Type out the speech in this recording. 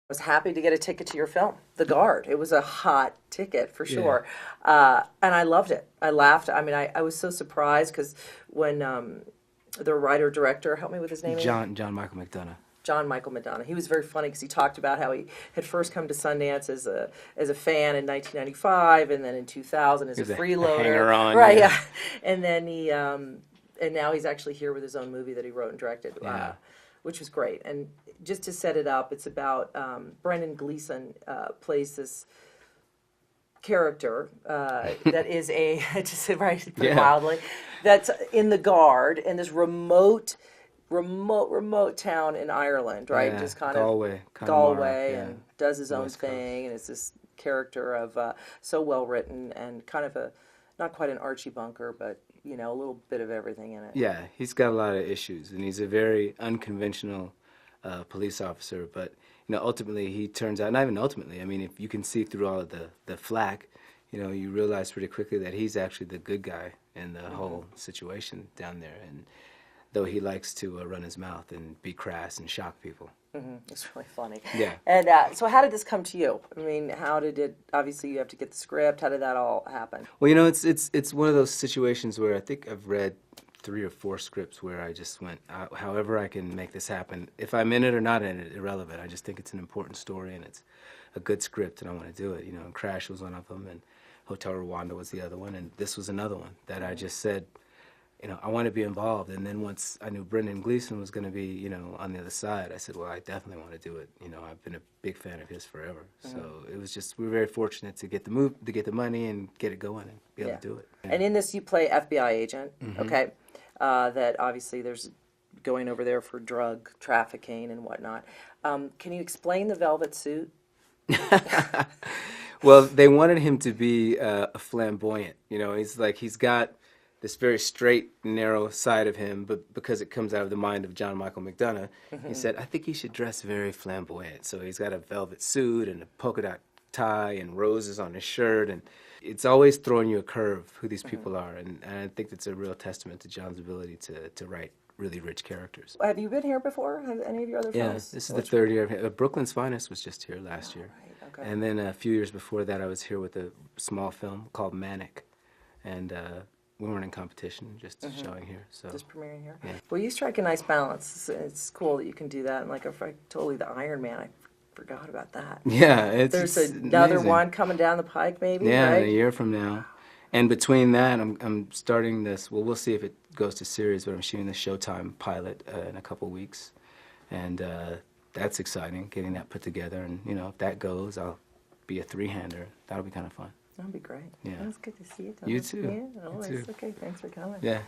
was happy to get a ticket to your film, The Guard. It was a hot ticket for sure. And I loved it. I laughed. I mean, I was so surprised because when the writer-director, help me with his name again? John Michael McDonough. John Michael McDonough. He was very funny because he talked about how he had first come to Sundance as a fan in 1995, and then in 2000 as a freeloader. Hanger-on, right? Yeah. And then and now he's actually here with his own movie that he wrote and directed, which was great. And just to set it up, it's about Brendan Gleeson plays this character that is just right mildly, that's in the Guard in this remote town in Ireland, right? Yeah, just kind Galway, of Galway, and does his own thing, and it's this character of so well written and kind of not quite an Archie Bunker, but a little bit of everything in it. Yeah, he's got a lot of issues, and he's a very unconventional police officer. But ultimately, he turns out, not even ultimately. I mean, if you can see through all of the flack, you realize pretty quickly that he's actually the good guy in the whole situation down there. And though he likes to run his mouth and be crass and shock people. It's really funny. Yeah. And so how did this come to you? I mean, how did it, obviously you have to get the script, how did that all happen? Well, it's one of those situations where I think I've read 3 or 4 scripts where I just went, however I can make this happen. If I'm in it or not in it, irrelevant. I just think it's an important story and it's a good script and I want to do it. And Crash was one of them and Hotel Rwanda was the other one and this was another one that I just said, I want to be involved. And then once I knew Brendan Gleeson was going to be, on the other side, I said, well, I definitely want to do it. I've been a big fan of his forever. So it was just, we were very fortunate to get the money and get it going and be able to do it. Yeah. And in this, you play FBI agent, okay? That obviously there's going over there for drug trafficking and whatnot. Can you explain the velvet suit? Well, they wanted him to be a flamboyant. He's got this very straight, narrow side of him, but because it comes out of the mind of John Michael McDonough, he said, I think he should dress very flamboyant. So he's got a velvet suit and a polka dot tie and roses on his shirt, and it's always throwing you a curve who these people are, and I think it's a real testament to John's ability to write really rich characters. Have you been here before? Have any of your other films? Yeah, this is the 3rd year. Brooklyn's Finest was just here last year. Right, okay. And then a few years before that, I was here with a small film called Manic, and we weren't in competition, just showing here. So just premiering here. Yeah. Well, you strike a nice balance. It's cool that you can do that. And totally the Iron Man, I forgot about that. Yeah, there's it's another amazing. one coming down the pike, maybe. Yeah, right? a year from now. And between that, I'm starting this. Well, we'll see if it goes to series, but I'm shooting the Showtime pilot in a couple weeks, and that's exciting. Getting that put together, and if that goes, I'll be a 3-hander. That'll be kind of fun. That'd be great. Yeah. Well, it's good to see you, Tom. You too. Yeah, always. Okay, thanks for coming. Yeah.